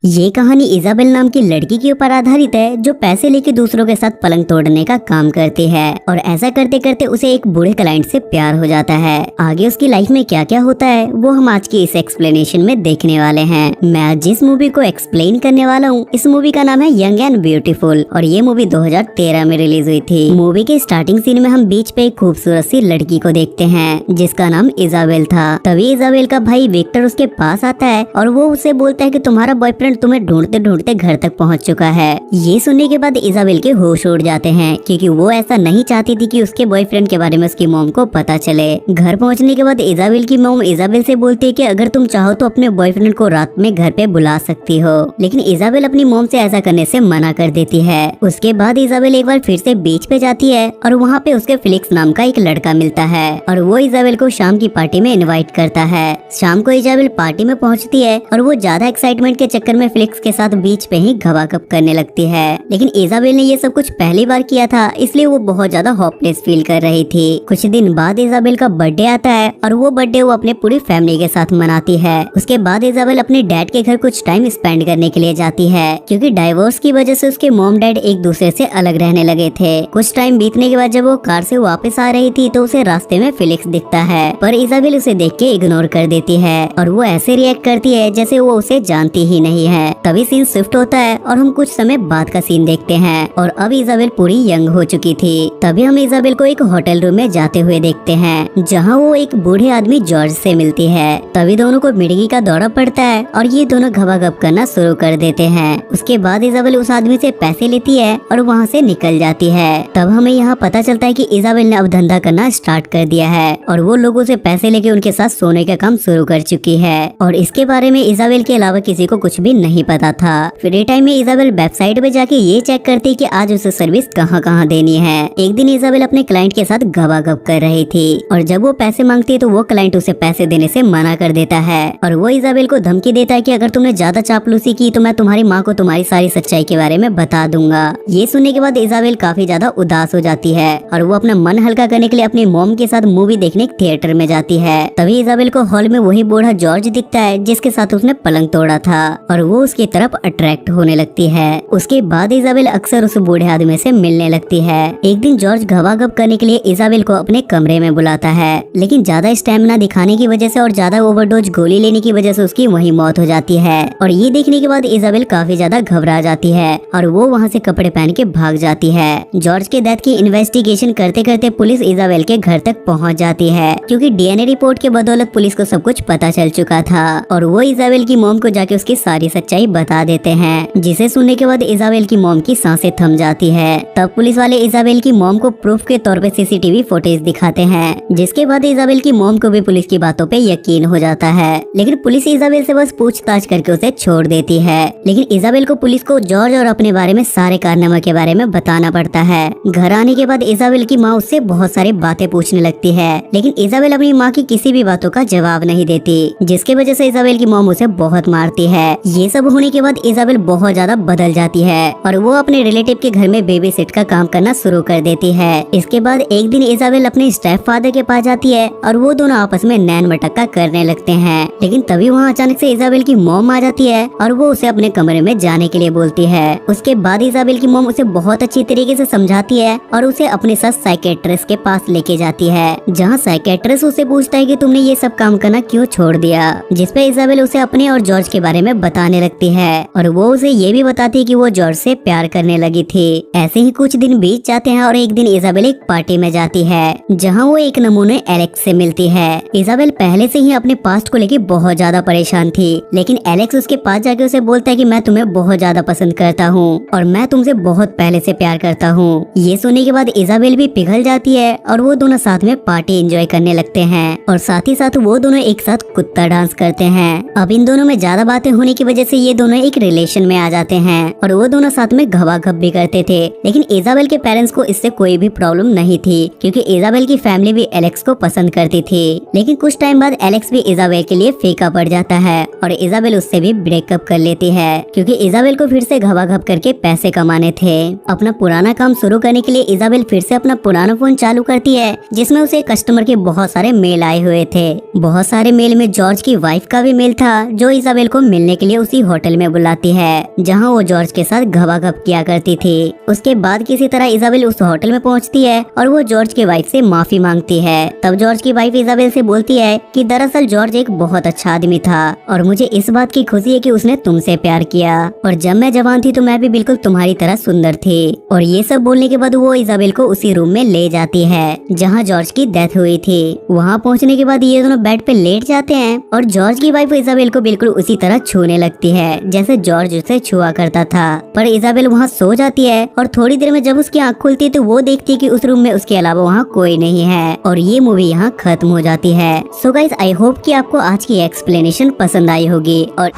ये कहानी इजाबेल नाम की लड़की के ऊपर आधारित है जो पैसे लेके दूसरों के साथ पलंग तोड़ने का काम करती है और ऐसा करते करते उसे एक बूढ़े क्लाइंट से प्यार हो जाता है। आगे उसकी लाइफ में क्या क्या होता है वो हम आज की इस एक्सप्लेनेशन में देखने वाले हैं। मैं आज जिस मूवी को एक्सप्लेन करने वाला हूँ इस मूवी का नाम है यंग एंड ब्यूटीफुल और ये मूवी 2013 में रिलीज हुई थी। मूवी के स्टार्टिंग सीन में हम बीच पे एक खूबसूरत सी लड़की को देखते हैं जिसका नाम इजाबेल था। तभी इजाबेल का भाई विक्टर उसके पास आता है और वो उसे बोलता है कि तुम्हारा बॉयफ्रेंड तुम्हें ढूंढते ढूंढते घर तक पहुंच चुका है। ये सुनने के बाद इजाबेल के होश उड़ जाते हैं क्योंकि वो ऐसा नहीं चाहती थी कि उसके बॉयफ्रेंड के बारे में उसकी मॉम को पता चले। घर पहुंचने के बाद इजाबेल की मॉम इजाबेल से बोलती है कि अगर तुम चाहो तो अपने बॉयफ्रेंड को रात में घर पे बुला सकती हो, लेकिन इजाबेल अपनी मॉम से ऐसा करने से मना कर देती है। उसके बाद इजाबेल एक बार फिर से बीच पे जाती है और वहाँ पे उसके फिलिक्स नाम का एक लड़का मिलता है और वो इजाबेल को शाम की पार्टी में इनवाइट करता है। शाम को इजाबेल पार्टी में पहुँचती है और वो ज्यादा एक्साइटमेंट के चक्कर में फिलिक्स के साथ बीच पे ही गवागप करने लगती है, लेकिन इजाबेल ने ये सब कुछ पहली बार किया था इसलिए वो बहुत ज्यादा होपलेस फील कर रही थी। कुछ दिन बाद इजाबेल का बर्थडे आता है और वो बर्थडे वो अपने पूरी फैमिली के साथ मनाती है। उसके बाद इजाबेल अपने डैड के घर कुछ टाइम स्पेंड करने के लिए जाती है क्योंकि डाइवोर्स की वजह से उसके मॉम डैड एक दूसरे से अलग रहने लगे थे। कुछ टाइम बीतने के बाद जब वो कार से वापस आ रही थी तो उसे रास्ते में फिलिक्स दिखता है, पर इजाबेल उसे देख के इग्नोर कर देती है और वो ऐसे रिएक्ट करती है जैसे वो उसे जानती ही नहीं है। तभी सीन शिफ्ट होता है और हम कुछ समय बाद का सीन देखते हैं और अब इजाबेल पूरी यंग हो चुकी थी। तभी हम इजाबेल को एक होटल रूम में जाते हुए देखते हैं जहां वो एक बूढ़े आदमी जॉर्ज से मिलती है। तभी दोनों को मिर्गी का दौरा पड़ता है और ये दोनों गवागप करना शुरू कर देते हैं। उसके बाद इजाबेल उस आदमी से पैसे लेती है और वहाँ से निकल जाती है। तब हमें यहाँ पता चलता है कि इजाबेल ने अब धंधा करना स्टार्ट कर दिया है और वो लोगों से पैसे लेके उनके साथ सोने का काम शुरू कर चुकी है और इसके बारे में इजाबेल के अलावा किसी को कुछ भी नहीं पता था। फ्री टाइम में इजाबेल वेबसाइट पे जाके ये चेक करती कि आज उसे सर्विस कहाँ देनी है। एक दिन इजाबेल अपने क्लाइंट के साथ गवागप कर रही थी और जब वो पैसे मांगती है तो वो क्लाइंट उसे पैसे देने से मना कर देता है और वो इजाबेल को धमकी देता है कि अगर तुमने ज्यादा चापलूसी की तो मैं तुम्हारी माँ को तुम्हारी सारी सच्चाई के बारे में बता दूंगा। ये सुनने के बाद इजाबेल काफी ज्यादा उदास हो जाती है और वो अपना मन हल्का करने के लिए अपनी मॉम के साथ मूवी देखने थिएटर में जाती है। तभी इजाबेल को हॉल में वही बूढ़ा जॉर्ज दिखता है जिसके साथ उसने पलंग तोड़ा था और वो उसकी तरफ अट्रैक्ट होने लगती है। उसके बाद इजाबेल अक्सर उस बूढ़े आदमी से मिलने लगती है। एक दिन जॉर्ज गवागप करने के लिए इजाबेल को अपने कमरे में बुलाता है, लेकिन ज्यादा स्टैमिना दिखाने की वजह से और ज्यादा ओवरडोज गोली लेने की वजह से उसकी वहीं मौत हो जाती है और ये देखने के बाद इजाबेल काफी ज्यादा घबरा जाती है और वो वहाँ से कपड़े पहन के भाग जाती है। जॉर्ज के डेथ की इन्वेस्टिगेशन करते करते पुलिस इजाबेल के घर तक पहुँच जाती है क्योंकि डीएनए रिपोर्ट के बदौलत पुलिस को सब कुछ पता चल चुका था और वो इजाबेल की मॉम को जाके उसकी सारी सच्चाई बता देते हैं, जिसे सुनने के बाद इजाबेल की मॉम की सांसें थम जाती है। तब पुलिस वाले इजाबेल की मॉम को प्रूफ के तौर पे सीसीटीवी फुटेज दिखाते हैं, जिसके बाद इजाबेल की मॉम को भी पुलिस की बातों पे यकीन हो जाता है। लेकिन पुलिस इजाबेल से बस पूछताछ करके उसे छोड़ देती है, लेकिन इजाबेल को पुलिस को जॉर्ज और अपने बारे में सारे कारनामा के बारे में बताना पड़ता है। घर आने के बाद इजाबेल की माँ उससे बहुत सारी बातें पूछने लगती है, लेकिन इजाबेल अपनी माँ की किसी भी बातों का जवाब नहीं देती, जिसके वजह से इजाबेल की मॉम उसे बहुत मारती है। ये सब होने के बाद इजाबेल बहुत ज्यादा बदल जाती है और वो अपने रिलेटिव के घर में बेबी सिट का काम करना शुरू कर देती है। इसके बाद एक दिन इजाबेल अपने स्टेप फादर के पास जाती है और वो दोनों आपस में नैन मटक्का करने लगते हैं, लेकिन तभी वहाँ अचानक से इजाबेल की मॉम आ जाती है और वो उसे अपने कमरे में जाने के लिए बोलती है। उसके बाद इजाबेल की मॉम उसे बहुत अच्छी तरीके से समझाती है और उसे अपने साथ साइकेट्रिस्ट के पास लेके जाती है, जहाँ साइकेट्रिस्ट उसे पूछता है कि तुमने ये सब काम करना क्यों छोड़ दिया, जिसपे इजाबेल उसे अपने और जॉर्ज के बारे में बताने लगती है और वो उसे ये भी बताती है कि वो जॉर्ज से प्यार करने लगी थी। ऐसे ही कुछ दिन बीत जाते हैं और एक दिन इजाबेल एक पार्टी में जाती है जहां वो एक नमूने एलेक्स से मिलती है। इजाबेल पहले से ही अपने पास्ट को लेके बहुत ज्यादा परेशान थी, लेकिन एलेक्स उसके पास जाके उसे बोलता है कि मैं तुम्हें बहुत ज्यादा पसंद करता हूँ और मैं तुमसे बहुत पहले से प्यार करता हूँ। ये सुनने के बाद इजाबेल भी पिघल जाती है और वो दोनों साथ में पार्टी एंजॉय करने लगते हैं और साथ ही साथ वो दोनों एक साथ कुत्ता डांस करते हैं। अब इन दोनों में ज्यादा बातें होने की वजह से ये दोनों एक रिलेशन में आ जाते हैं और वो दोनों साथ में गवागप भी करते थे, लेकिन इजाबेल के पेरेंट्स को इससे कोई भी प्रॉब्लम नहीं थी क्योंकि इजाबेल की फैमिली भी एलेक्स को पसंद करती थी। लेकिन कुछ टाइम बाद एलेक्स भी इजाबेल के लिए फीका पड़ जाता है और इजाबेल उससे भी ब्रेकअप कर लेती है क्योंकि इजाबेल को फिर से गवागप करके पैसे कमाने थे। अपना पुराना काम शुरू करने के लिए इजाबेल फिर से अपना पुराना फोन चालू करती है जिसमें उसे कस्टमर के बहुत सारे मेल आए हुए थे। बहुत सारे मेल में जॉर्ज की वाइफ का भी मेल था जो इजाबेल को मिलने के लिए उसी होटल में बुलाती है जहाँ वो जॉर्ज के साथ घबाघब किया करती थी। उसके बाद किसी तरह इजाबेल उस होटल में पहुँचती है और वो जॉर्ज की वाइफ से माफी मांगती है। तब जॉर्ज की वाइफ इजाबेल से बोलती है कि दरअसल जॉर्ज एक बहुत अच्छा आदमी था और मुझे इस बात की खुशी है कि उसने तुमसे प्यार किया, और जब मैं जवान थी तो मैं भी बिल्कुल तुम्हारी तरह सुंदर थी। और ये सब बोलने के बाद वो इजाबेल को उसी रूम में ले जाती है जहाँ जॉर्ज की डेथ हुई थी। वहाँ पहुँचने के बाद ये दोनों बेड पे लेट जाते हैं और जॉर्ज की वाइफ इजाबेल को बिल्कुल उसी तरह छूने लगती है जैसे जॉर्ज उसे छुआ करता था। पर इजाबेल वहाँ सो जाती है और थोड़ी देर में जब उसकी आँख खुलती है तो वो देखती है कि उस रूम में उसके अलावा वहाँ कोई नहीं है और ये मूवी यहाँ खत्म हो जाती है। सो गाइस, आई होप कि आपको आज की एक्सप्लेनेशन पसंद आई होगी और